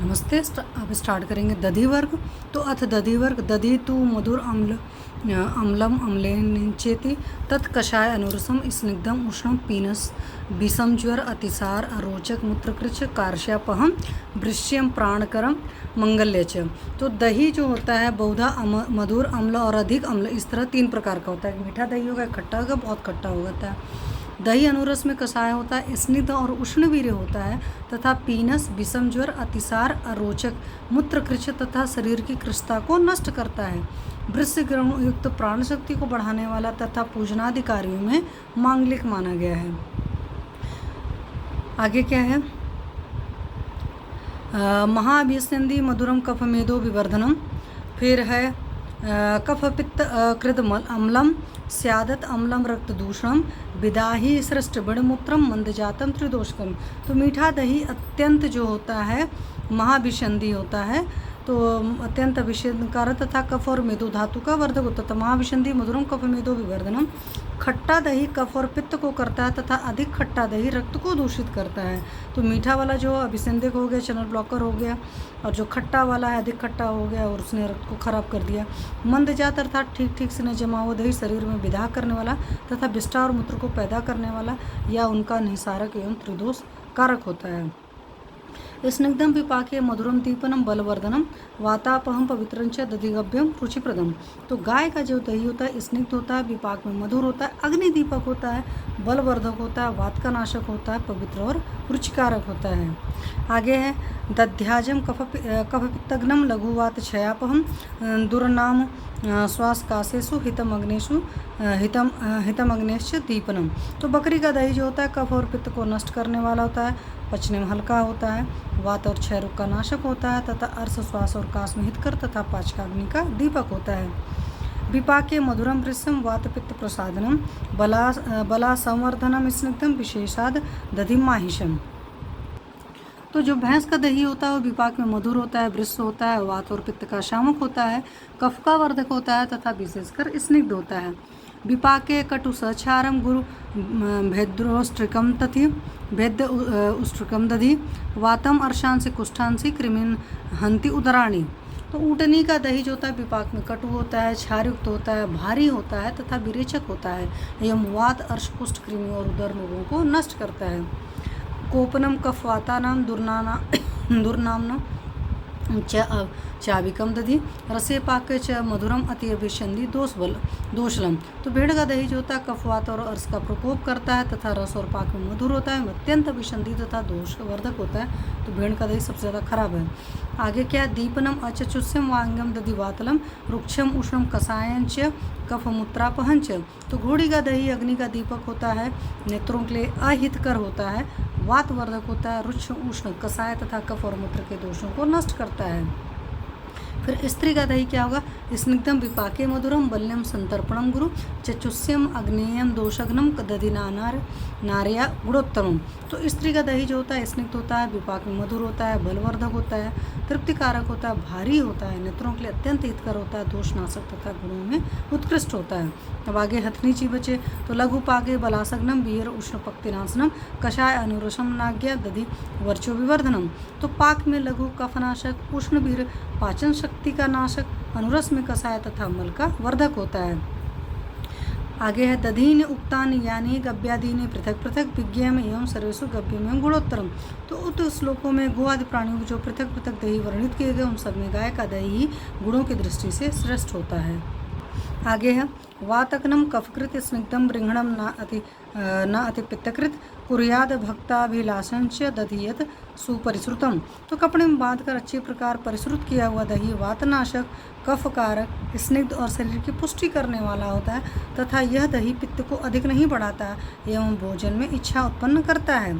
नमस्ते। अब स्टार्ट करेंगे दधि वर्ग। तो अथ दधि वर्ग दधि तु मधुर अम्लम अम्लेचेति तत्कषाय अनुरसम स्निग्धम उष्णम पीनस विषम ज्वर अतिसार अरोचक मूत्रकृच कार्श्यापहम वृश्यम प्राणकरम मंगल्य च। तो दही जो होता है बहुधा मधुर अम्ल और अधिक अम्ल, इस तरह तीन प्रकार का होता है। मीठा दही होगा, खट्टा होगा, बहुत खट्टा होता है। दही अनुरस में कषाय होता है, स्निग्ध और उष्ण वीर्य होता है तथा पीनस विषम ज्वर अतिसार अरोचक मूत्रकृच तथा शरीर की कृशता को नष्ट करता है। वृश्य ग्रहण युक्त प्राण शक्ति को बढ़ाने वाला तथा पूजनादि कार्यों में मांगलिक माना गया है। आगे क्या है? महाभिसंधि मधुरम कफ मेदो विवर्धनम। फिर है कफ पित्त कृद अम्लम स्यादत अम्लम रक्त दूषणम विदाही सृष्ट बड़मूत्रम मंदजातम त्रिदोषकम। तो मीठा दही अत्यंत जो होता है महाभिसंधि होता है, तो अत्यंत विषयकार तथा कफ और मेदो धातु का वर्धक होता है। महाभिसंधि मधुरम कफ मेदो विवर्धनम। खट्टा दही कफ और पित्त को करता है तथा अधिक खट्टा दही रक्त को दूषित करता है। तो मीठा वाला जो अभिसंधिक हो गया, चैनल ब्लॉकर हो गया, और जो खट्टा वाला है अधिक खट्टा हो गया और उसने रक्त को खराब कर दिया। मंदजात अर्थात ठीक ठीक से न जमा हुआ दही शरीर में विदाह करने वाला तथा विष्ठा और मूत्र को पैदा करने वाला या उनका निसारक एवं त्रिदोष कारक होता है। स्निग्धम विपाके मधुरम दीपनम बलवर्धनम वातापहम पवित्रंच दधिगभ्यम रुचिप्रदम। तो गाय का जो दही होता है स्निग्ध होता है, विपाक में मधुर होता है, अग्निदीपक होता है, बलवर्धक होता है, वात का नाशक होता है, पवित्र और रुचिकारक होता है। आगे है दध्याजम कफपित्तग्नम लघुवात क्षयापहम दुर्नाम श्वास कासेसु हितम अग्नेश्च दीपनम। तो बकरी का दही जो होता है कफ और पित्त को नष्ट करने वाला होता है, पचने में हल्का होता है, वात और क्षय रोग का नाशक होता है तथा अर्श श्वास और काश में हितकर तथा पाचकाग्नि का दीपक होता है। विपाके मधुरम वृषम वात पित्त प्रसादनम बला संवर्धनम स्निग्धम विशेषाद दधि माहिषम। तो जो भैंस का दही होता है वो विपाक में मधुर होता है, वृष होता है, वात और पित्त का शामक होता है, कफ का वर्धक होता है तथा विशेषकर स्निग्ध होता है। विपाके कटु सचारम गुरु भेद्रोष्ट्रिकम तथि भेद्य उष्ट्रिकम दधि वातम अर्शांसी कुष्ठांसी कृमिन हंति उदराणी। तो ऊँटनी का दही जो होता है विपाक में कटु होता है, क्षारयुक्त होता है, भारी होता है तथा विरेचक होता है एवं वात अर्श कुष्ठ कृमि और उदर रोगों को नष्ट करता है। कोपनम कफवातानाम दुर्नामना चाविकम दधि रसे पाक च मधुरम अति अभिसंधि दोषलम। तो भेड़ का दही जो होता है कफवात और अर्श का प्रकोप करता है तथा रस और पाक में मधुर होता है, अत्यंत अभिसंधि तथा दोषवर्धक होता है। तो भेड़ का दही सबसे ज़्यादा खराब है। आगे क्या? दीपनम अचचुष्यम वांगम दधि वातलम रुक्षम उष्णम कषायंच कफमूत्रापहंच। तो घोड़ी का दही अग्नि का दीपक होता है, नेत्रों के लिए अहितकर होता है, वातवर्धक होता है, रुक्ष उष्ण कषाय तथा कफ और मूत्र के दोषों को नष्ट करता है। फिर स्त्री का दही क्या होगा? स्निग्धम विपाके मधुरम बल्यम संतर्पणम गुरु चचुष्यम अग्नेयम दोषग्नम दधि नार्या गुणोत्तरम। तो स्त्री का दही जो होता है स्निग्ध होता है, विपाक में मधुर होता है, बलवर्धक होता है, तृप्तिकारक होता है, भारी होता है, नेत्रों के लिए अत्यंत हितकर होता है, दोषनाशक तथा गुणों में उत्कृष्ट होता है। अब आगे हथनी ची बचे तो लघु पाके बलासग्नम वीर उष्ण पक्तिनाशनम कषाय अनुरसम नाग्या दधि वर्चो विवर्धनम। तो पाक में लघु कफनाशक, उष्ण वीर पाचन शक्ति का नाशक, अनुरस में कषाय तथा मल का वर्धक होता है। आगे है दधीन उक्तान यानी गव्यादीने पृथक पृथक विज्ञान एवं सर्वेशु गव्यम गुणोत्तरम। तो उक्त श्लोकों में गो आदि प्राणियों जो पृथक पृथक दही वर्णित किए गए उन सब में गाय का दही गुणों की दृष्टि से श्रेष्ठ होता है। आगे है वातकनम कफकृत स्निग्धम बृंहणम न अति पित्तकृत कुर्याद भक्ताभिलाषंच दधीयत सुपरिश्रुतम। तो कपड़े में बांधकर अच्छे प्रकार परिश्रुत किया हुआ दही वातनाशक, कफकारक, स्निग्ध और शरीर की पुष्टि करने वाला होता है तथा यह दही पित्त को अधिक नहीं बढ़ाता एवं भोजन में इच्छा उत्पन्न करता है।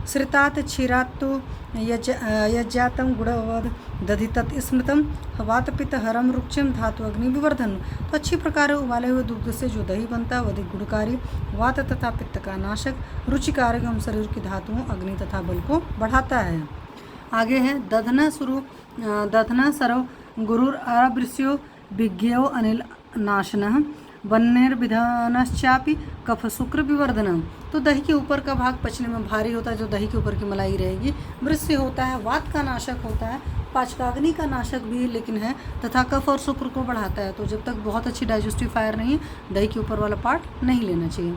श्रितात क्षीरात्तु यज्जातम गुणवद दधि तत् स्मृतम वातपित्त हरम रुक्षम धातु अग्नि विवर्धन। तो अच्छी प्रकार उबाले हुए दूध से जो दही बनता है वह अधिक गुणकारी, वात तथा पित्त का नाशक, रुचिकारक एवं शरीर की धातुओं अग्नि तथा बल को बढ़ाता है। आगे है दधना सरव गुरुर अवृष्यो विज्ञो अनिल नाशनः वन्यर्विधानश्चापि कफ शुक्र विवर्धनम। तो दही के ऊपर का भाग पचने में भारी होता है, जो दही के ऊपर की मलाई रहेगी। वृश्य होता है वात का नाशक होता है, पाचकाग्नि का नाशक भी लेकिन है, तथा कफ और शुक्र को बढ़ाता है। तो जब तक बहुत अच्छी डाइजेस्टिव फायर नहीं, दही के ऊपर वाला पार्ट नहीं लेना चाहिए।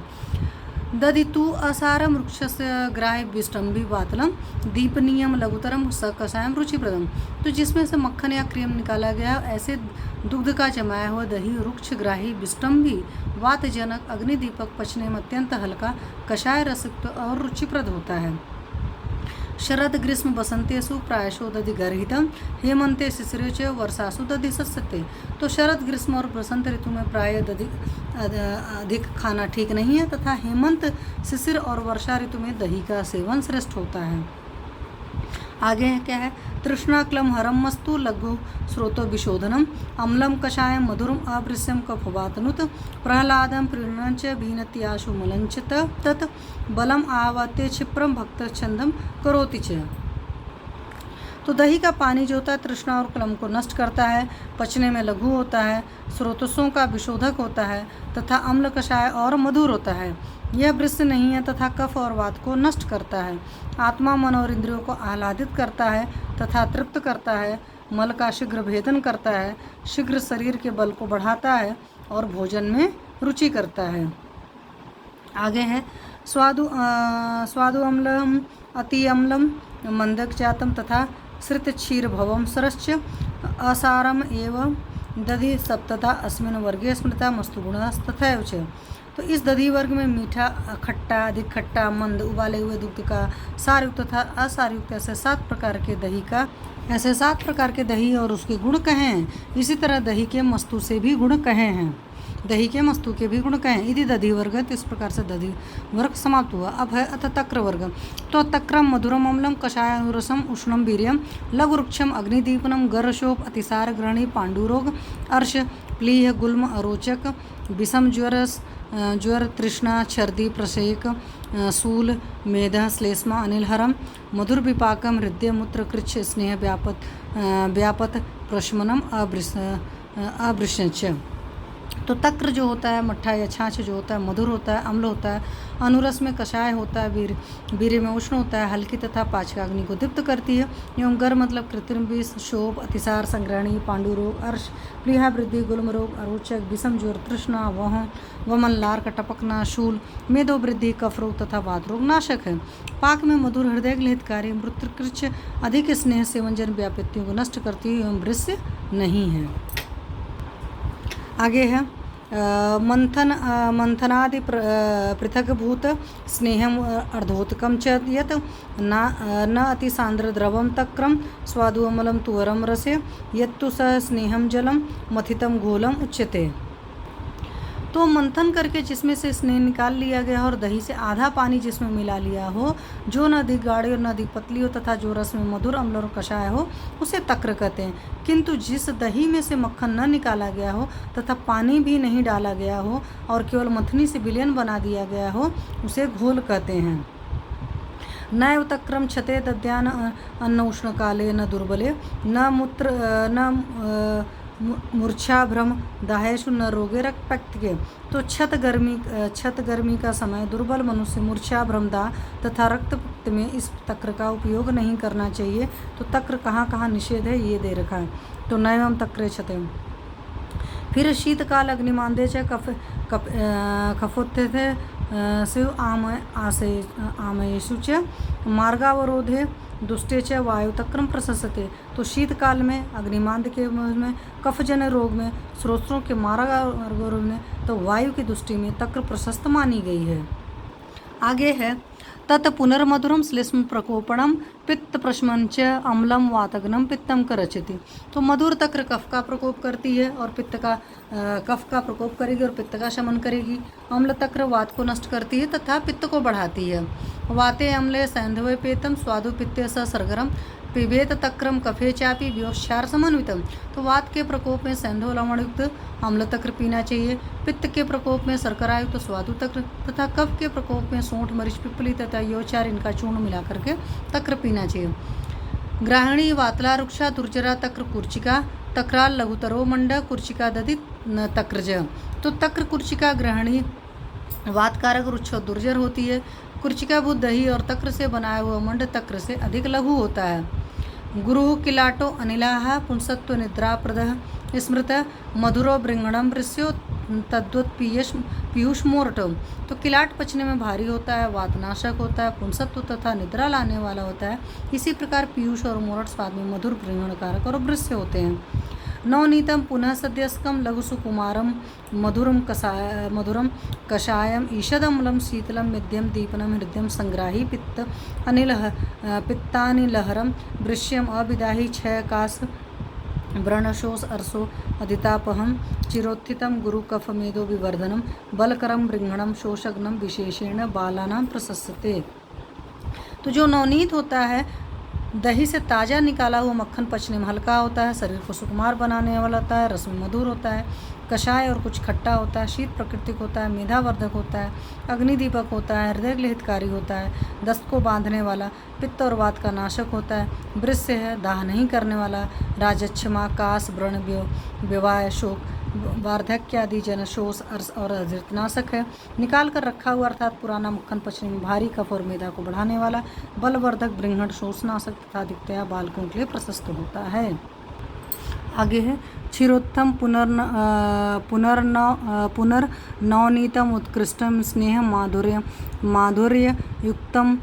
दधितु असारम वृक्षस्य ग्राह्य विष्टम्भी वातलम दीपनीयम लघुतरम स कषायम रुचिप्रदम। तो जिसमें से मक्खन या क्रीम निकाला गया, ऐसे दुग्ध का जमाया हुआ दही वृक्ष ग्राही विष्टम्भी वातजनक अग्निदीपक पचने में अत्यंत हल्का कषाय रसयुक्त और रुचिप्रद होता है। शरद ग्रीष्म बसंतेषु प्रायशो दधि गर्हितम हेमंते शिशिरे च वर्षासु दधि सस्यते। तो शरद ग्रीष्म और बसंत ऋतु में प्राय दधि अधिक खाना ठीक नहीं है, तथा हेमंत शिशिर और वर्षा ऋतु में दही का सेवन श्रेष्ठ होता है। आगे क्या है, तृष्णाक्लम हरम मस्तु लघु स्रोतो विशोधनम अम्लम कषायम मधुरम अवृश्यम कफवातनुत प्रहलादम प्रीणंच भीनत्याशु मलंच तत् बलम आहवते क्षिप्रम भक्त छंदम करोति च। तो दही का पानी जो होता है तृष्णा और क्लम को नष्ट करता है, पचने में लघु होता है, स्रोतसों का विशोधक होता है, तथा अम्ल कषाय और मधुर होता है। यह वृष्य नहीं है तथा कफ और वात को नष्ट करता है, आत्मा मन और इंद्रियों को आह्लादित करता है तथा तृप्त करता है, मल का शीघ्र भेदन करता है, शीघ्र शरीर के बल को बढ़ाता है और भोजन में रुचि करता है। आगे है स्वादु अम्लम अति अम्लम मंदक जातम तथा श्रित क्षीर भवम सरश्च असारम एवं दधि सप्तता अस्मिन् वर्गे स्मृता मस्तु गुणा तथैव च। तो इस दधी वर्ग में मीठा, खट्टा, अधिक खट्टा, मंद, उबाले हुए दुग्ध का, सारयुक्त तथा असारयुक्त ऐसे 7 प्रकार के दही और उसके गुण कहे हैं। इसी तरह दही के मस्तु से भी गुण कहे हैं, दही के मस्तु के भी गुण कहें। यदि दधी वर्ग, तो इस प्रकार से दधी वर्ग समाप्त हुआ। अब है अथ तक्र वर्ग। तो तक्रम मधुरम अम्लम कषायनुरसम उष्णम वीर्यम लघुरुक्षम अग्निदीपनम गर्शोप अतिसार ग्रहणी पांडुरोग अर्श प्लीह गुल्म अरोचक विषम ज्वर तृष्णा छर्दी प्रशेक शूल मेध श्लेष्मा अनिलहरम मधुर विपाकम हृदय मूत्र कृच्छ स्नेह व्यापत प्रशमनम अवृश्च। तो तक्र जो होता है, मट्ठा या छाछ जो होता है, मधुर होता है, अम्ल होता है, अनुरस में कषाय होता है, वीर्य में उष्ण होता है, हल्की तथा पाचकाग्नि को दीप्त करती है। एवं गर मतलब कृत्रिम विष, शोभ, अतिसार, संग्रहणी, पांडुरोग, अर्श, प्लीहा वृद्धि, गुल्म रोग, अरोचक, विषम ज्वर, तृष्णा, वमन, लार का टपकना, शूल, मेदो वृद्धि, कफ रोग तथा वात रोग नाशक है। पाक में मधुर, हृदय ग्लहितकारी, मृत्युकृच्छ, अधिक स्नेह सेवनजन व्यापत्तियों को नष्ट करती है एवं वृश्य नहीं है। आगे है मंथनादि पृथक्भूत स्नेहम अर्धोत्कम च यत् न अतिसान्द्र द्रवम तक्रम स्वादु अमलम तुवरम रसे यत्तु सह स्नेहम जलम मथितम घोलम उच्यते। तो मंथन करके जिसमें से स्नेह निकाल लिया गया और दही से आधा पानी जिसमें मिला लिया हो, जो न अधिक गाढ़ी और न अधिक पतली हो तथा जो रस में मधुर अम्ल और कषाय हो, उसे तक्र कहते हैं। किंतु जिस दही में से मक्खन न निकाला गया हो तथा पानी भी नहीं डाला गया हो और केवल मथनी से विलयन बना दिया गया हो, उसे घोल कहते हैं। नैव तक्रम छते दद्यान अन्न उष्ण काले न दुर्बले न मूत्र न मूर्छा भ्रम दाहेशु न रोगे रक्तपक्के। तो छत गर्मी का समय दुर्बल मनुष्य मूर्छा भ्रम दाह तथा रक्तपित्त में इस तक्र का उपयोग नहीं करना चाहिए। तो तक्र कहाँ कहाँ निषेध है ये दे रखा है। तो नैवम तक्रे छते। फिर शीतकाल अग्निमांदे च कफोत्थे शिव आमयेषु च मार्गावरोधे दुष्टे च वायु तक्रम प्रशस्यते। तो शीतकाल में, अग्निमांद के में, कफजन्य रोग में, स्रोतों के मार्गावरोध में, तो वायु की दृष्टि में तक्र प्रशस्त मानी गई है। आगे है तत् पुनर्मधुरम श्लेष्म प्रकोपणम पित्त प्रशमन च अम्लम वातग्नम पित्तम करचति। तो मधुर तक्र कफ का प्रकोप करती है और कफ का प्रकोप करेगी और पित्त का शमन करेगी। अम्ल तक्र वात को नष्ट करती है तथा पित्त को बढ़ाती है। वाते अम्ले सैंधवे पेतम स्वादु पित्ते स सरगरम पिबेत तक्रम कफे चापी व्योक्षार समन्वितम। तो वात के प्रकोप में सैंधव लवणयुक्त अम्ल तक्र पीना चाहिए, पित्त के प्रकोप में शर्करायुक्त स्वादु तक्र तथा कफ के प्रकोप में सोंठ, मरीच, पिपली तथा योचार इनका चूर्ण मिला करके तक्र पीना चाहिए। ग्राहिणी वातला रुक्षा दुर्जरा तक्र कुर्चिका तक्राल लघुतरो मंड कुर्चिका दधि तक्रज। तो तक्र कुर्चिका ग्रहणी वातकारक रुक्ष और दुर्जर होती है। कुर्चिकाभूत दही और तक्र से बनाया हुआ मंड तक्र से अधिक लघु होता है। गुरु किलाटो अनिलाः पुंसत्व निद्राप्रदः स्मृत मधुरो बृंगणम वृस्यो तद्वत पीयूष मोरटो। तो किलाट पचने में भारी होता है, वातनाशक होता है, पुंसत्व तथा निद्रा लाने वाला होता है। इसी प्रकार पीयूष और मोरट स्वाद में मधुर, बृंगणकारक और वृस्य होते हैं। नवनीतम पुनः सद्यस्कम लघु सुकुमारम मधुरम कषायम ईषदम्लं शीतलम मिद्यम दीपनम हृदयम संग्राही पित्तानिलहरम वृश्यम अविदाही क्षय कास व्रणशोष अर्शो अदितापहम चिरोत्थितम गुरु कफ मेदो विवर्धनम बलकरम बृंगणम शोषग्नम विशेषेण बालानां प्रशस्यते। तो जो नवनीत होता है, दही से ताज़ा निकाला हुआ मक्खन पचने में हल्का होता है, शरीर को सुकुमार बनाने वाला होता है, रस में मधुर होता है, कषाय और कुछ खट्टा होता है, शीत प्राकृतिक होता है, मेधावर्धक होता है, अग्निदीपक होता है, हृदय ग्लहितकारी होता है, दस्त को बांधने वाला, पित्त और वात का नाशक होता है, वृस्य है, दाह नहीं करने वाला, राजच्छमा कास व्रण विवाह शोक वार्धक्य आदि जनशोष अर्श और अधृतनाशक है। निकाल कर रखा हुआ अर्थात पुराना मक्खन पचने में भारी, कफ और मेधा को बढ़ाने वाला, बलवर्धक, बृंहण, शोषनाशक तथा अधिकतया बालकों के लिए प्रशस्त होता है। आगे है क्षीरोत्तम पुनर्नवनीतम उत्कृष्टम स्नेह माधुर्य युक्तम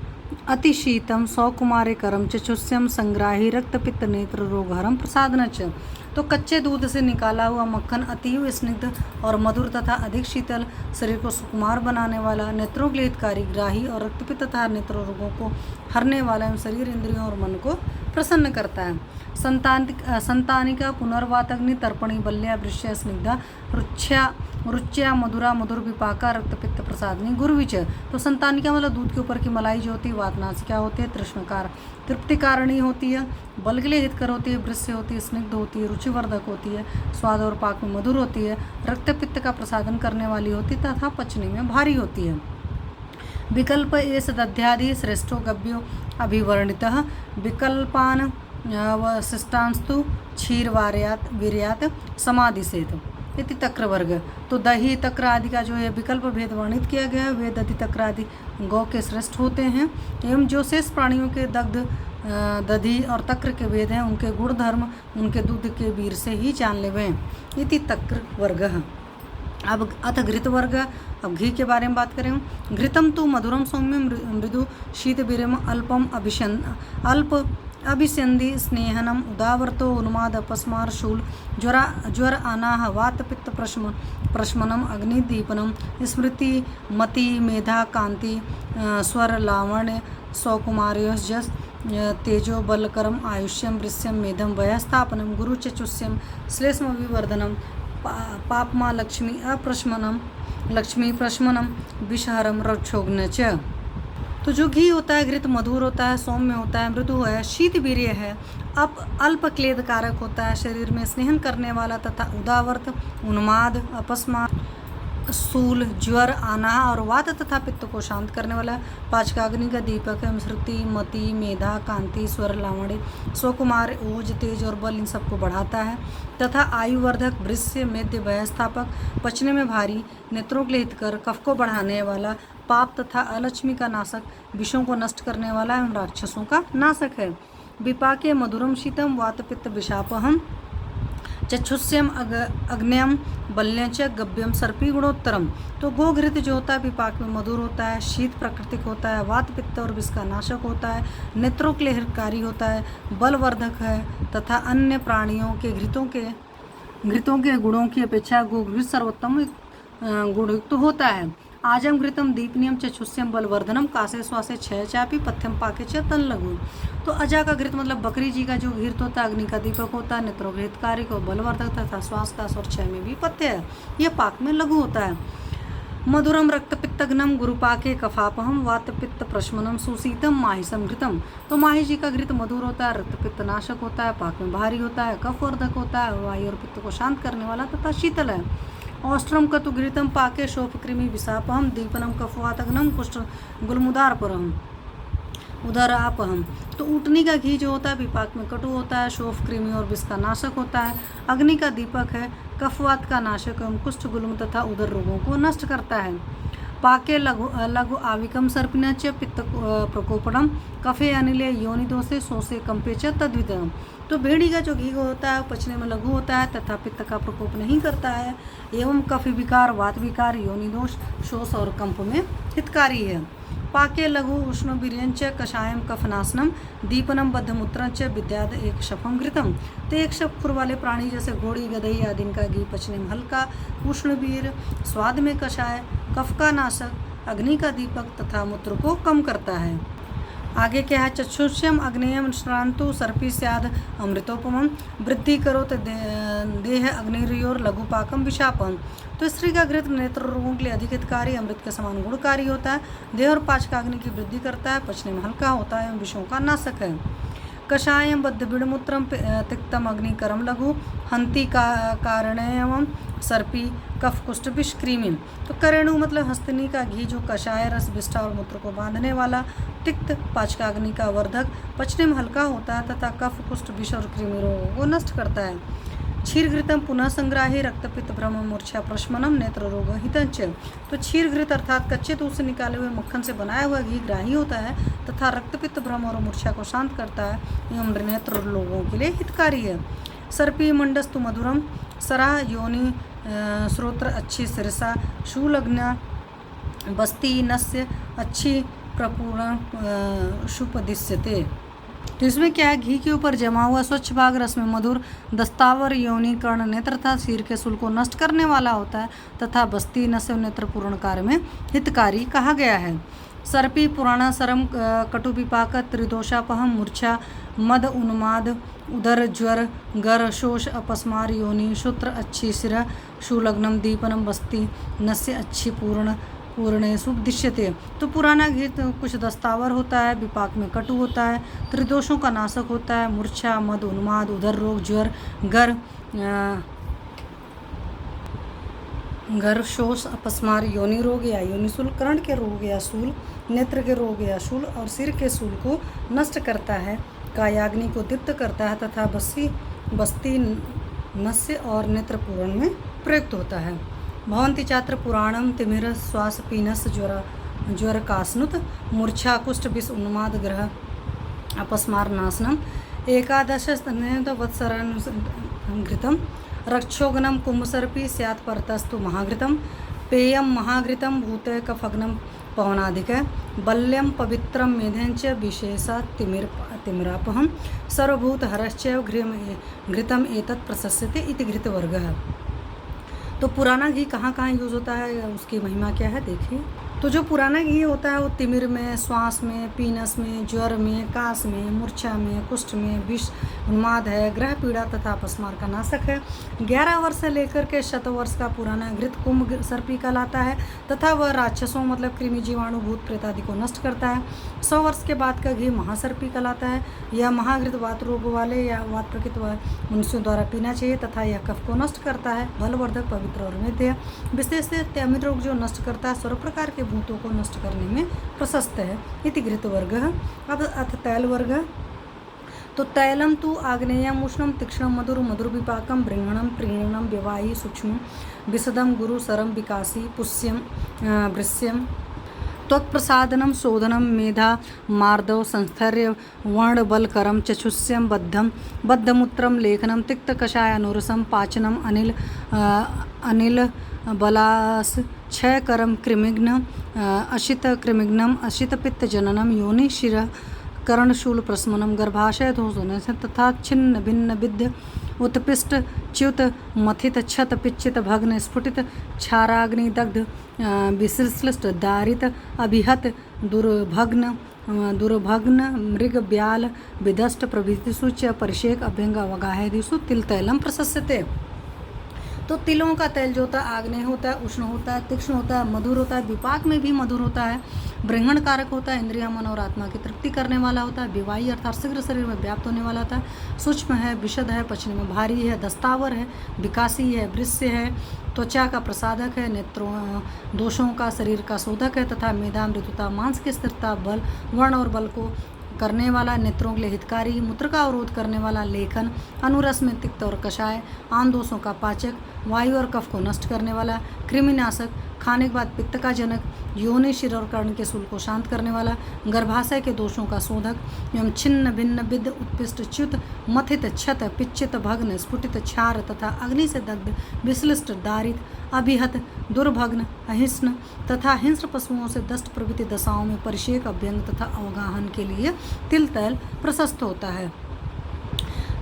अतिशीतम सौकुमारिकरम चक्षुष्यम संग्राही रक्तपित्त नेत्र रोगहरम प्रसादन च। तो कच्चे दूध से निकाला हुआ मक्खन अतीव स्निग्ध और मधुर तथा अधिक शीतल, शरीर को सुकुमार बनाने वाला, नेत्रों के लिए हितकारी, ग्राही और रक्तपित्त तथा नेत्र रोगों को हरने वाला एवं शरीर, इंद्रियों और मन को प्रसन्न करता है। संतानिका पुनर्वातग्नि तर्पणी बल्या वृश्य स्निग्धा रुच्या मधुरा मधुर विपाका रक्तपित्त प्रसादनी गुरुविच। तो संतानिका मतलब दूध के ऊपर की मलाई जो होती है, वातनासिका होती है, तृष्णकार तृप्तिकारिणी होती है, बल के लिए हितकर होती है, वृश्य होती है, स्निग्ध होती है, रुचिवर्धक होती है, स्वाद और पाक में मधुर होती है, रक्तपित्त का प्रसादन करने वाली होती है तथा पचने में भारी होती है। विकल्प एस दध्यादि श्रेष्ठो गव्यो अभिवर्णितः विकल्पान वशिष्टांस्तु क्षीर वीर्यात समाधिसेत इति तक्र वर्ग। तो दही तक्र आदि का जो है विकल्प भेद वर्णित किया गया है। वे दधि तक्र आदि गौ के श्रेष्ठ होते हैं एवं जो शेष प्राणियों के दग्ध दधि और तक्र के भेद हैं, उनके गुण धर्म उनके दूध के वीर से ही जान लेवें इति तक्र वर्ग। अब अथ घृत वर्ग। अब घी के बारे में बात करें। घृतम तो मधुरम सौम्यम मृदु शीत वीरम अल्पम अल्प अभिसंधि स्नेहनम उदावर्तो उन्माद अपस्मार शूल ज्वर अनाह वात पित्त प्रशमनम अग्निदीपनम स्मृति मति मेधा कांति स्वर लावण्य सौकुमार्यस तेजो बलकरम आयुष्यम वृश्यम मेधम वयस्थापनम गुरुचचुष्यम श्लेष्म विवर्धनम पापमा लक्ष्मी प्रशमनम विषहरम रक्षोग्न च। तो जो घी होता है घृत मधुर होता है, सौम्य होता है, मृदु है, शीत वीर्य है, अल्प क्लेद कारक होता है, शरीर में स्नेहन करने वाला तथा उदावर्त उन्माद अपस्मार सूल ज्वर आनाह और वात तथा पित्त को शांत करने वाला, पाचकाग्नि का दीपक है, स्मृति मति मेधा कांति स्वर लावण्य स्वकुमार ओज तेज और बल इन सबको बढ़ाता है तथा आयुवर्धक वृश्य मेद्य भयस्थापक पचने में भारी, नेत्रों के लिए हितकर, कफ को बढ़ाने वाला, पाप तथा अलक्ष्मी का नाशक, विषों को नष्ट करने वाला एवं राक्षसों का नाशक है। विपाके मधुरम शीतम वातपित्त विषापहम चक्षुष्यम अग्न्यम बल्यच गव्यम सर्पी गुणोत्तरम। तो गोघृत जो होता है विपाक में मधुर होता है, शीत प्राकृतिक होता है, वात पित्त और विष का नाशक होता है, नेत्रों के लिए हितकारी होता है, बलवर्धक है तथा अन्य प्राणियों के घृतों के गुणों की अपेक्षा गोघृत सर्वोत्तम गुणयुक्त होता है। आजम घृतम दीपनियम चक्षुष्यम बलवर्धनम कासे श्वासे क्षय चापी पथ्यम पाके च तन लघु। तो अजा का घृत मतलब बकरी जी का जो घृत होता है अग्नि का दीपक होता है, नेत्रों हितकारी को बलवर्धक तथा श्वास का और क्षय में भी पथ्य है, यह पाक में लघु होता है। मधुरम रक्तपित्तघ्नम गुरुपाके कफापहम वातपित्त प्रशमनम सुशीतम माहिसम घृतम। तो माही जी का घृत मधुर होता है, रक्तपित्त नाशक होता है, पाक में भारी होता है, कफवर्धक होता है, वायु और पित्त को शांत करने वाला तथा शीतल है। औष्ट्रम कतु घृतम पाके शोफ कृमि विषापहम दीपनम कफवातघ्नम कुष्ठ गुलमुदारपरम उदरापहम। तो ऊँटनी का घी जो होता है विपाक में कटु होता है, शोफ कृमि और विष का नाशक होता है, अग्नि का दीपक है, कफवात का नाशक एवं कुष्ठ गुल्म तथा उदर रोगों को नष्ट करता है। पाके लघु लघु आविकम सर्पिन च पित्त प्रकोपणम कफे अनिले योनिदोषे शोषे कंपे च तद्वितम। तो भेड़ी का जो घी होता है पचने में लघु होता है तथा पित्त का प्रकोप नहीं करता है एवं कफ विकार, वात विकार, योनिदोष, शोष और कंप में हितकारी है। पाके लघु उष्ण वीर्यंच कषायम कफनाशनम दीपनम बद्धमूत्रंच विद्याद एक शफम घृतम। तो एक शफ खुर वाले प्राणी जैसे घोड़ी, गधई आदि का घी पचने में हल्का, उष्ण वीर, स्वाद में कषाय, कफ का नाशक, अग्नि का दीपक तथा मूत्र को कम करता है। आगे क्या है, चक्षुष्यम अग्नेयम श्रांतु सर्पी स्याद अमृतोपमम वृद्धि करो तो देह अग्नियोर लघुपाकम विशापम। तो स्त्री का घृत नेत्र रोगों के लिए अधिक हितकारी, अमृत के समान गुणकारी होता है, देह और पाचकाग्नि की वृद्धि करता है, पचने में हल्का होता है एवं विषयों का नाशक है। कषायम बद्ध बिड़मूत्रम तिक्तम अग्निकरम लघु हंति का कारणेयम सर्पी कफ कुष्ठ विष कृमि। तो करेणु मतलब हस्तनी का घी जो कषाय, रस, विष्ठा और मूत्र को बांधने वाला, तिक्त पाचकाग्नि का वर्धक, पचने में हल्का होता है तथा कफ कुष्ठ विष और कृमि रोगों को नष्ट करता है। क्षीरघृतम पुनः संग्राही रक्तपित्त भ्रम मूर्छा प्रशमनम नेत्र रोग हितंच। तो क्षीरघृत अर्थात कच्चे दूध से निकाले हुए मक्खन से बनाया हुआ घी ग्राही होता है तथा रक्तपित्त भ्रम और मूर्छा को शांत करता है एवं नेत्र रोगों के लिए हितकारी है। सर्पी मंडस्तु मधुरम सरा योनि श्रोत्र अच्छी सिरसा शूलग्ना बस्ती नस्य अच्छी प्रपूर्ण शुपदिश्यते। तो इसमें क्या है, घी के ऊपर जमा हुआ स्वच्छ भाग रस में मधुर दस्तावर योनि कर्ण नेत्र तथा सिर के शूल को नष्ट करने वाला होता है तथा बस्ती नस्य नेत्र पूर्ण कार्य में हितकारी कहा गया है। सर्पी पुराणा सरम कटु विपाक त्रिदोषापहम मूर्छा मद उन्माद उदर ज्वर गर शोष अपस्मार योनि शूत्र अच्छी सिर शूलग्नम दीपनम बस्ती नस्य अच्छी पूर्ण सुपदिश्यते। तो पुराना घी कुछ दस्तावर होता है, विपाक में कटु होता है, त्रिदोषों का नाशक होता है, मूर्छा, मद, उन्माद, उदर रोग, ज्वर, गर शोष अपस्मार योनि रोग या योनिशूल, कर्ण के रोग या शूल, नेत्र के रोग या शूल और सिर के शूल को नष्ट करता है, कायाग्नि को दीप्त करता है तथा बस्ती नस्य और नेत्र पूर्ण में प्रयुक्त होता है। भवन्ति चात्र पुराणम तिमिर श्वास पीनस ज्वर कास्नुत मूर्छा कुष्ठ विष उन्माद ग्रह अपस्मार नाशनम एकादश वत्सरन घृतम रक्षोगनम कुंभसर्पी स्यात् परतस्तु महाघृतम पेयम महाघृतम भूते कफग्नम पवनाधिक बल्यम पवित्रम मेधेंच विशेषा तिमिरापहम सर्वभूत हरश्चैव घृतम एतत् प्रशस्यते इति घृतवर्गः। तो पुराना घी कहाँ कहाँ यूज़ होता है, उसकी महिमा क्या है देखिए। तो जो पुराना घी होता है वो तिमिर में, श्वास में, पीनस में, ज्वर में, कास में, मूर्छा में, कुष्ठ में, विष उन्माद है, ग्रह पीड़ा तथा अपस्मार का नाशक है। 11 वर्ष से लेकर के 100 वर्ष का पुराना घृत कुंभ सर्पी कहलाता है तथा वह राक्षसों मतलब कृमि, जीवाणु, भूत प्रेत आदि को नष्ट करता है। 100 वर्ष के बाद का घी महासर्पी कहलाता है। यह महाघृत वात रोग वाले या वात प्रकृत मनुष्यों द्वारा पीना चाहिए तथा यह कफ को नष्ट करता है, बलवर्धक, पवित्र और मेध्य, विशेष से तिमिर रोग जो नष्ट करता है, सर्व प्रकार के भूतों को नष्ट करने में प्रशस्त है। इति घृत वर्ग। अब अथ तैल वर्ग। तो तैलम तु आग्नेयम उष्णम तीक्ष्णम मधुर विपाकम बृंगणम प्रीणम व्यवाही सूक्ष्म विशदम गुरु सरम विकासी पुष्यम वृश्यम त्वक्प्रसादनम शोधनम मेधा मार्दव संस्थर्य वर्णबलकरम चक्षुष्यम बद्धमूत्रम लेखनम तिक्त कषाय अनुरसम पाचनम अनिल बलास क्षयकरम कृमिघ्न अशित कृमिघ्नम अशित पित्त जननम योनि शिर कर्णशूल प्रस्मनम गर्भाशय दोषों तथा छिन्न भिन्न विद्य उत्पिष्ट च्युत मथित क्षत पिच्चित भग्न स्फुटित क्षाराग्नि दग्ध विश्लिष्ट दारित अभिहत दुर्भग्न मृग ब्याल विदष्ट प्रभृति सूच्य परिषेक अभ्यंग अवगाहेदिषु तिल तैलम प्रशस्यते। तो तिलों का तेल जो होता है आग्नेय होता है, उष्ण होता है, तीक्ष्ण होता है, मधुर होता है, विपाक में भी मधुर होता है, ब्रह्मण कारक होता है, इंद्रिया मन और आत्मा की तृप्ति करने वाला होता है, विवाही अर्थात शीघ्र शरीर में व्याप्त होने वाला होता है, सूक्ष्म है, विशद है, पचने में भारी है, दस्तावर है, विकासी है, वृश्य है, त्वचा का प्रसादक है, नेत्रों दोषों का शरीर का शोधक है तथा मेधा मृदुता मांस की स्थिरता बल वर्ण और बल को करने वाला, नेत्रों के लिए हितकारी, मूत्र का अवरोध करने वाला, लेखन, अनुरस में तिक्त और कषाय, आम दोषों का पाचक, वायु और कफ को नष्ट करने वाला, कृमिनाशक, खाने के बाद पित्त का जनक, योनि, शिर और कर्ण के शूल को शांत करने वाला, गर्भाशय के दोषों का शोधक, एवं छिन्न भिन्न विद्ध उत्पिष्ट च्युत मथित क्षत पिच्चित भग्न स्फुटित क्षार तथा अग्नि से दग्ध विश्लिष्ट दारित अभिहत दुर्भग्न अहिष्ण तथा हिंस्र पशुओं से दष्ट प्रभृति दशाओं में परिषेक अभ्यंग तथा अवगाहन के लिए तिल तैल प्रशस्त होता है।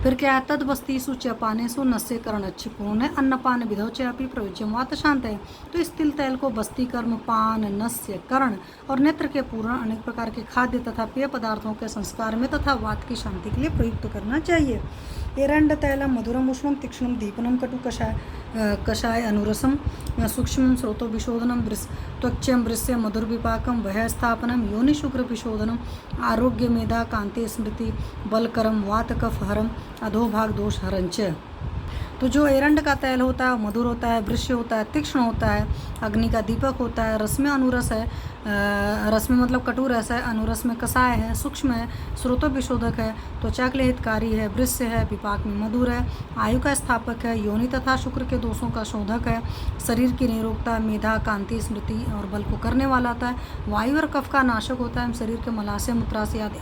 फिर क्या है, तद वस्तीसु च पानेसु नस्य करण अच्छी पूर्ण है, अन्नपान विधौ चापी प्रयोज्यम वात शांत है। तो इस तिल तैल को बस्ती कर्म, पान, नस्य, कर्ण और नेत्र के पूर्ण अनेक प्रकार के खाद्य तथा पेय पदार्थों के संस्कार में तथा वात की शांति के लिए प्रयुक्त करना चाहिए। एरंड तैलम मधुरम उष्णम तीक्ष्णम दीपनम कटु कषाय अनुरसम सूक्ष्म स्रोतो विशोधनम त्वच्यम वृस्य मधुर विपाकम वह स्थापनम योनि शुक्र विशोधनम आरोग्य मेधा कांति स्मृति बलकरम वात कफ हरम अधोभाग दोष हरंच। तो जो एरंड का तैल होता है मधुर होता है, वृष्य होता है, तीक्ष्ण होता है, अग्नि का दीपक होता है, रस में अनुरस है, रस में मतलब कटु रस है, अनुरस में कषाय है, सूक्ष्म है, स्रोतो विशोधक है, त्वचा के लिए हितकारी है, वृष्य है, विपाक में मधुर है, आयु का स्थापक है, योनि तथा शुक्र के दोषों का शोधक है, शरीर की निरोगता, मेधा, कांति, स्मृति और बल को करने वाला होता है, वायु और कफ का नाशक होता है, शरीर के मलाशय मूत्राशय आदि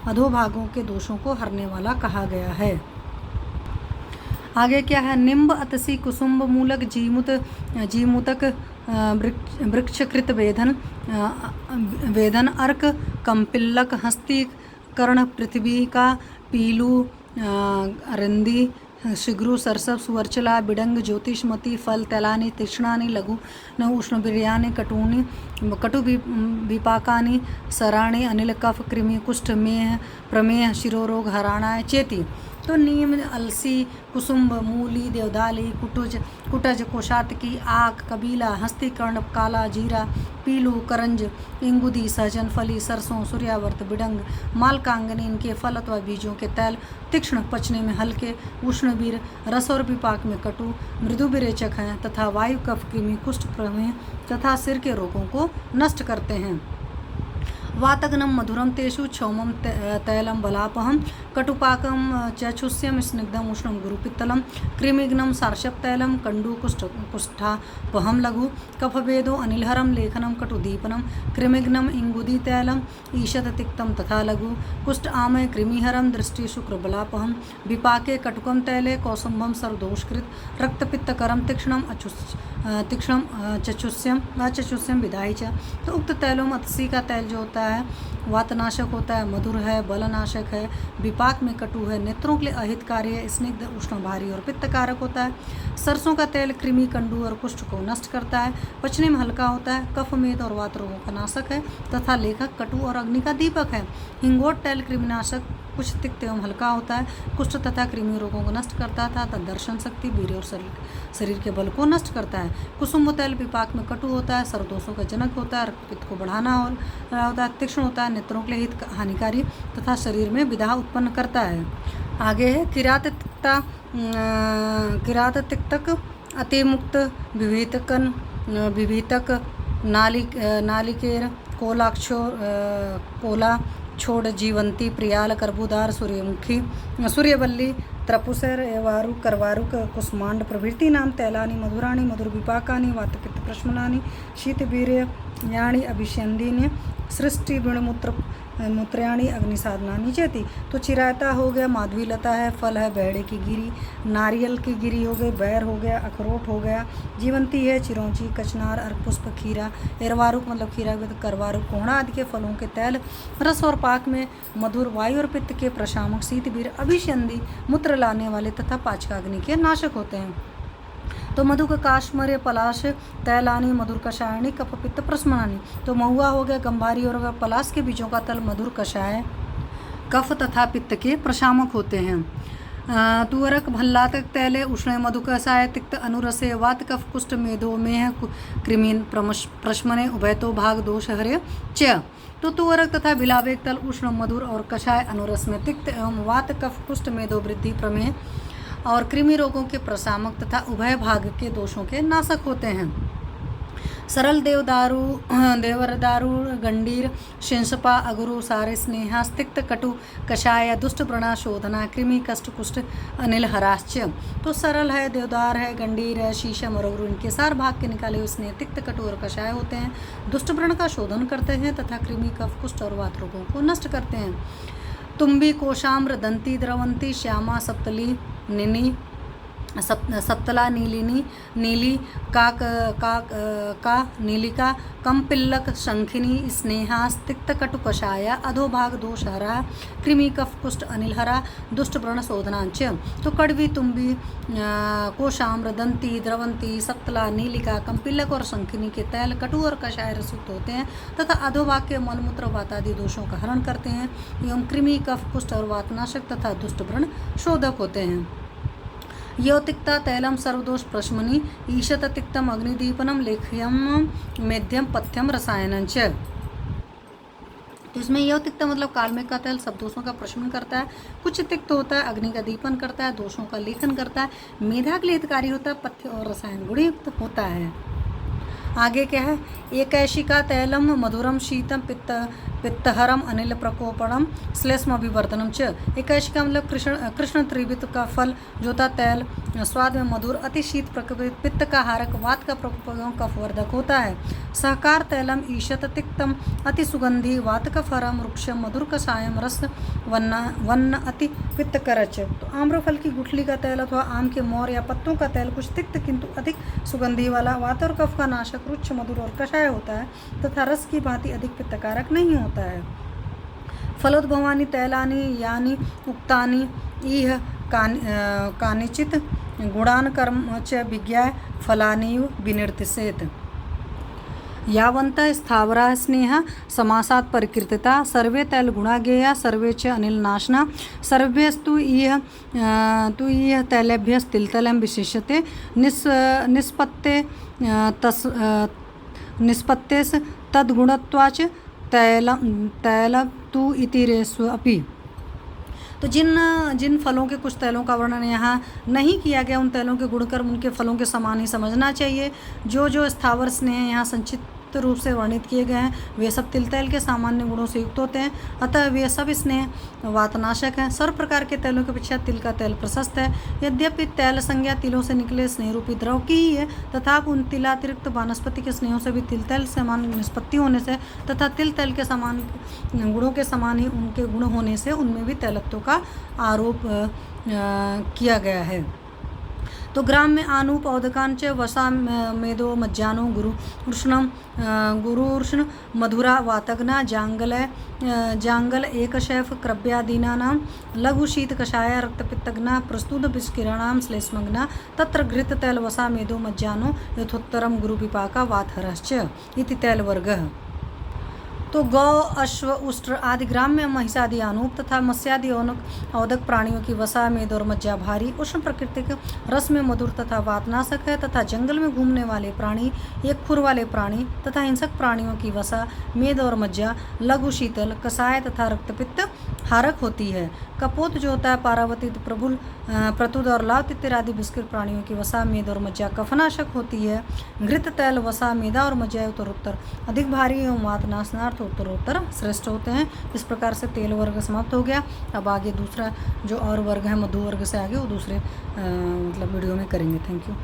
अधोभागों के दोषों को हरने वाला कहा गया है। आगे क्या है, निम्ब अतसी कुसुम्ब मूलक जीमूतक वृक्षकृत वेदन अर्क कंपिल्लक हस्ती कर्ण पृथ्वी का पीलू अरिंदी शिग्रु सरसव सुवर्चला बिडंग ज्योतिषमती फल तैलानि तीक्ष्णानि लघु न उष्ण बिर्यानि कटूनि कटु विपाकानि सराणि अनिल कफ कृमि कुष्ठ मेह प्रमेह शिरोरोग हराणाय चेति। तो नीम, अलसी, कुसुम्ब, मूली, देवदाली, कुटज, कोशातकी, आक, कबीला, हस्ती, कर्ण, काला जीरा, पीलू, करंज, इंगुदी, सहजन फली, सरसों, सूर्यावर्त, बिडंग, मालकांगनी, इनके फल अथवा बीजों के तैल तीक्ष्ण, पचने में हल्के, उष्णवीर, रस और विपाक में कटु, मृदु विरेचक हैं तथा वायु कफ कृमि कुष्ठ प्रमेह तथा सिर के रोगों को नष्ट करते हैं। वातग्नम मधुरम तेषु क्षौमम तैलम बलापहम कटुपाकम चक्षुष्यम स्निग्धम उष्णम गुरुपित्तलम कृमिघ्नम सार्षप तैलम कंडू कुष्ठापहम लघु कफभेदो अनिलहरम लेखनम कटुदीपनम कृमिघ्नम इंगुदी तैलम ईशत तिक्तम तथा लघु कुष्ठ आमय कृमिहरम दृष्टि शुक्र बलापहम विपाके कटुकम तैले कौसुम्भम सर्वदोषकृत रक्तपित्तकरम तीक्ष्णम चक्षुष्यम विदाई च। तो उक्त तैलों में अतसी का तैल जो होता है वातनाशक होता है, मधुर है, बलनाशक है, विपाक में कटु है, नेत्रों के लिए अहितकारी है, स्निग्ध, उष्ण, भारी और पित्तकारक होता है। सरसों का तेल कृमि, कंडू और कुष्ठ को नष्ट करता है, पचने में हल्का होता है, कफ, मेद और वात रोगों का नाशक है तथा लेखक कटु और अग्नि का दीपक है। हिंगोट तेल कृमिनाशक, कुछ तिक्त एवं हल्का होता है, कुष्ठ तथा कृमि रोगों को नष्ट करता था तथा दर्शन शक्ति, वीर्य और शरीर के बल को नष्ट करता है। कुसुम्ब तेल विपाक में कटु होता है, सर्वदोषों का जनक होता है, रक्तपित्त को बढ़ाना होता है, तीक्ष्ण होता है, नेत्रों के लिए हित हानिकारी तथा शरीर में विधा उत्पन्न करता है। आगे है किरात तिक्तक अतिमुक्त विभीतक नालिकेर कोला छोड़ जीवंती प्रियाल करबूदार सूर्यमुखी सूर्यवल्ली त्रपुसर एवारु करवारुक कुष्मांड प्रभृति नाम तैलानि मधुराणि मधुर विपाकानि वातपित्त प्रश्मनानि शीतवीर्य यानी अभिषेन्दीनि सृष्टि मूत्र्याणि अग्निसाधनानि चेति। तो चिरायता हो गया, माधवी लता है, फल है बेहड़े की गिरी, नारियल की गिरी हो गई, बैर हो गया, अखरोट हो गया, जीवंती है, चिरौंची, कचनार, अर्कपुष्प, खीरा, एरवारुक मतलब खीरा, करवारुक, कोहड़ा आदि के फलों के तैल रस और पाक में मधुर, वायु और पित्त के प्रशामक, शीतवीर, अभिषेंदी, मूत्र लाने वाले तथा पाचकाग्नि के नाशक होते हैं। तो मधु का काश्मर्य पलाश तैलानी मधुर कषायणी कफ पित्त प्रस्मनानी। तो महुआ हो गया, गंभारी और पलाश के बीजों का तल मधुर कषाय कफ तथा पित्त के प्रशामक होते हैं। तुअरक भल्लातक तैले उष्ण मधु कषाय तिक्त अनुरसे वात कफ कुष्ठ मेधो मेह कृमीन प्रश्मने उभयतो भाग दोष हरे च। तो तुअरक तथा बिलावेक तल उष्ण मधुर और कषाय अनुरस में तिक्त एवं वात कफ कुष्ठ मेधो वृद्धि प्रमेह और कृमि रोगों के प्रशामक तथा उभय भाग के दोषों के नाशक होते हैं। सरल देवदारू देवरदारू गंडीर शिंसपा अगुरु सारे स्नेहा तिक्त कटु कषाय दुष्ट व्रणा शोधना कृमि कष्ट कुष्ठ अनिल हराश्च। तो सरल है, देवदार है, गंडीर है, शीशम और अगुरु, इनके सार भाग के निकाले हुए स्नेह तिक्त कटु और कषाय होते हैं, दुष्ट व्रण का शोधन करते हैं तथा कृमि कफ कुष्ठ और वात रोगों को नष्ट करते हैं। तुम्बी कोशाम्र दंती द्रवंती श्यामा सप्तली निनी सप्तला नीलिनी नीली का नीलिका कंपिल्लक शंखिनी स्नेहा तिक्त कटु कषाया अधोभाग दोषहरा कृमि कफ कुष्ठ अनिलहरा दुष्ट व्रण शोधनांच। तो कड़वी, तुम्बी, कोशाम्र, दंती, द्रवंती, सप्तला, नीलिका, कंपिल्लक और शंखिनी के तैल कटु और कषाय रसयुक्त होते हैं तथा अधोभाग के मलमूत्र वातादि दोषों का हरण करते हैं एवं कृमि कफ कुष्ठ और वातनाशक तथा दुष्ट व्रण शोधक होते हैं। यो तिक्ता तैलम सर्वदोष प्रशमनी ईशत तिक्तम अग्निदीपनम लेख्यम मेध्यम पथ्यम रसायनंच। तो इसमें यह तिक्त मतलब कालमेघ का तैल सब दोषों का प्रशमन करता है, कुछ तिक्त होता है, अग्नि का दीपन करता है, दोषों का लेखन करता है, मेधा के लिए हितकारी होता है, पथ्य और रसायन गुणयुक्त होता है। आगे क्या है, एकैशिका तैलम मधुरम शीतम पित्तहरम अनिल प्रकोपणम श्लेष्म अभिवर्धनम च। एकैशिका मतलब कृष्ण त्रिवित का फल जो था तैल, स्वाद में मधुर, अति शीत प्रकोपित, पित्त का हारक, वात का प्रकोप, कफवर्धक होता है। सहकार तैलम ईशत तिक्तम अति सुगंधी, वात का फरम वृक्षम मधुर कषायम रस वन्न अति पित्त करच। तो आम्रफल की गुठली का तैल अथवा आम के मोर या पत्तों का तैल कुछ तिक्त किंतु अधिक सुगंधी वाला, वात और कफ का नाशक, रुक्ष, मधुर और कषाय होता है तथा रस की भांति अधिक पित्तकारक नहीं होता है। फलोद्भवानि तैलानि यानि उक्तानि इह कानिचित गुणान कर्म च विज्ञाय फलानिव विनिर्दिशेत। यावंत स्थावरा स्नेह समासात परिकीर्तिता सर्वे तैल गुणागेया सर्वे च अनिल नाशना सर्वेस्तु इह तैलेभ्यस्तिलतैलं विशिष्यते निष्पत्तेस तद्गुणत्वाच तैल तु इति रेषु अपि। तो जिन फलों के कुछ तैलों का वर्णन यहाँ नहीं किया गया, उन तैलों के गुणकर्म उनके फलों के समान ही समझना चाहिए। जो स्थावर स्नेह यहाँ संचित रूप से वर्णित किए गए हैं वे सब तिल तैल के सामान्य गुणों से युक्त होते हैं, अतः वे सब स्नेह वातनाशक हैं। सर्व प्रकार के तैलों के अपेक्षा तिल का तैल प्रशस्त है। यद्यपि तैल संज्ञा तिलों से निकले स्नेह रूपी द्रव की ही है, तथापि उन तिलातिरिक्त वानस्पति के स्नेहों से भी तिल तैल समान निष्पत्ति होने से तथा तिल तैल के समान गुणों के समान ही उनके गुण होने से उनमें भी तैलत्व का आरोप किया गया है। तो ग्राम में आनूप औदकांच वसा मेदो मज्जानो गुरुर्ष्ण मधुरा वातग्ना जांगल एकशैफ क्रव्यादीनानां लघु शीत कषाय रक्तपित्तग्ना प्रस्तुत विस्किरणां श्लेष्मग्ना तत्र घृत तैल वसा मेदो मज्जानो यथोत्तरम गुरुपिपाका वातहरश्च इति तैलवर्गः। तो गौ, अश्व, उष्ट्र आदि ग्राम्य महिषादि आनूप तथा मत्स्यादि औदक प्राणियों की वसा, मेद और मज्जा भारी उष्ण प्रकृति के रस में मधुर तथा वातनाशक है तथा जंगल में घूमने वाले प्राणी, एक खुर वाले प्राणी तथा हिंसक प्राणियों की वसा, मेद और मज्जा लघु शीतल, कषाय तथा रक्तपित्त हारक होती है। कपोत जो होता है पारावती, प्रबुल, प्रतुद और लाव इत्यादि विस्कृत प्राणियों की वसा, मेद और मज्जा कफनाशक होती है। घृत तैल वसा, मेदा और मज्जा उत्तरोत्तर अधिक भारी एवं वातनाशनार्थ उत्तरोत्तर श्रेष्ठ होते हैं। इस प्रकार से तेल वर्ग समाप्त हो गया। अब आगे दूसरा जो और वर्ग है मधु वर्ग से आगे वो दूसरे मतलब वीडियो में करेंगे। Thank you.